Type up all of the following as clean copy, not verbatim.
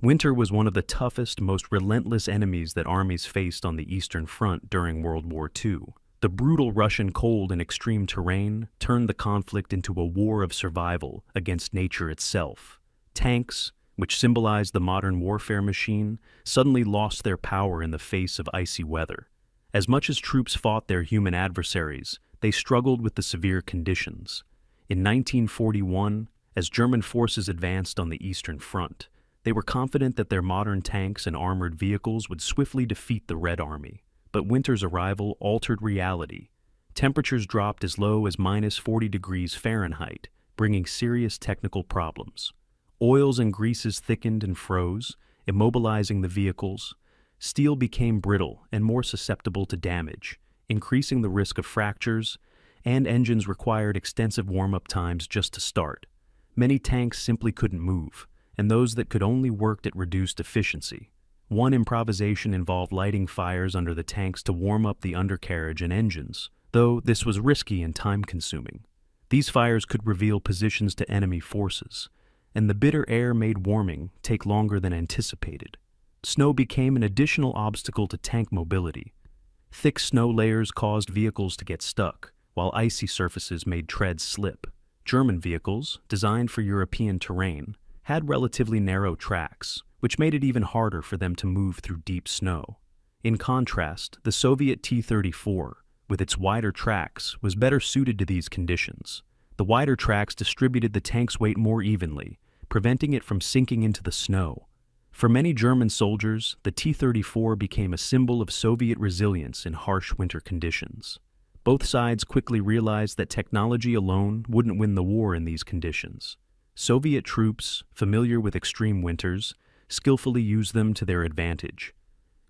Winter was one of the toughest, most relentless enemies that armies faced on the Eastern Front during World War II. The brutal Russian cold and extreme terrain turned the conflict into a war of survival against nature itself. Tanks, which symbolized the modern warfare machine, suddenly lost their power in the face of icy weather. As much as troops fought their human adversaries, they struggled with the severe conditions. In 1941, as German forces advanced on the Eastern Front, they were confident that their modern tanks and armored vehicles would swiftly defeat the Red Army. But winter's arrival altered reality. Temperatures dropped as low as -40 degrees Fahrenheit, bringing serious technical problems. Oils and greases thickened and froze, immobilizing the vehicles. Steel became brittle and more susceptible to damage, increasing the risk of fractures, and engines required extensive warm-up times just to start. Many tanks simply couldn't move, and those that could only worked at reduced efficiency. One improvisation involved lighting fires under the tanks to warm up the undercarriage and engines, though this was risky and time-consuming. These fires could reveal positions to enemy forces, and the bitter air made warming take longer than anticipated. Snow became an additional obstacle to tank mobility. Thick snow layers caused vehicles to get stuck, while icy surfaces made treads slip. German vehicles, designed for European terrain, had relatively narrow tracks, which made it even harder for them to move through deep snow. In contrast, the Soviet T-34, with its wider tracks, was better suited to these conditions. The wider tracks distributed the tank's weight more evenly, preventing it from sinking into the snow. For many German soldiers, the T-34 became a symbol of Soviet resilience in harsh winter conditions. Both sides quickly realized that technology alone wouldn't win the war in these conditions. Soviet troops, familiar with extreme winters, skillfully used them to their advantage.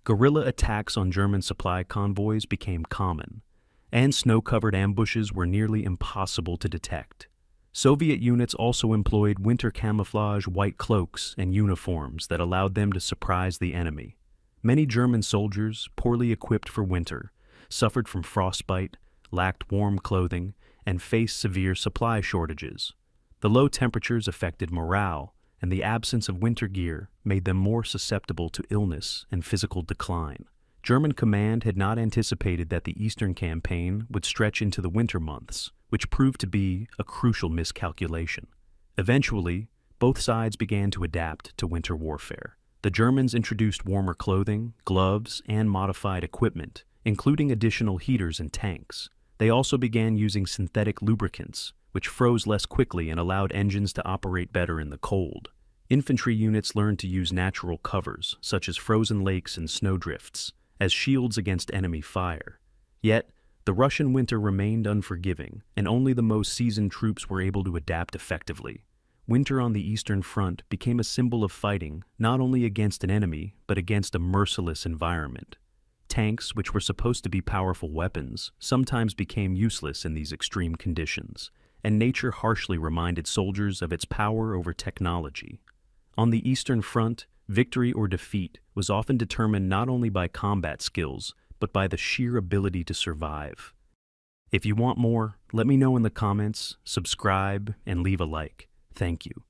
Guerrilla attacks on German supply convoys became common, and snow-covered ambushes were nearly impossible to detect. Soviet units also employed winter camouflage white cloaks and uniforms that allowed them to surprise the enemy. Many German soldiers, poorly equipped for winter, suffered from frostbite, lacked warm clothing, and faced severe supply shortages. The low temperatures affected morale, and the absence of winter gear made them more susceptible to illness and physical decline. German command had not anticipated that the Eastern Campaign would stretch into the winter months, which proved to be a crucial miscalculation. Eventually, both sides began to adapt to winter warfare. The Germans introduced warmer clothing, gloves, and modified equipment, including additional heaters and tanks. They also began using synthetic lubricants, which froze less quickly and allowed engines to operate better in the cold. Infantry units learned to use natural covers, such as frozen lakes and snowdrifts, as shields against enemy fire. Yet, the Russian winter remained unforgiving, and only the most seasoned troops were able to adapt effectively. Winter on the Eastern Front became a symbol of fighting not only against an enemy, but against a merciless environment. Tanks, which were supposed to be powerful weapons, sometimes became useless in these extreme conditions, and nature harshly reminded soldiers of its power over technology. On the Eastern Front, victory or defeat was often determined not only by combat skills, but by the sheer ability to survive. If you want more, let me know in the comments, subscribe, and leave a like. Thank you.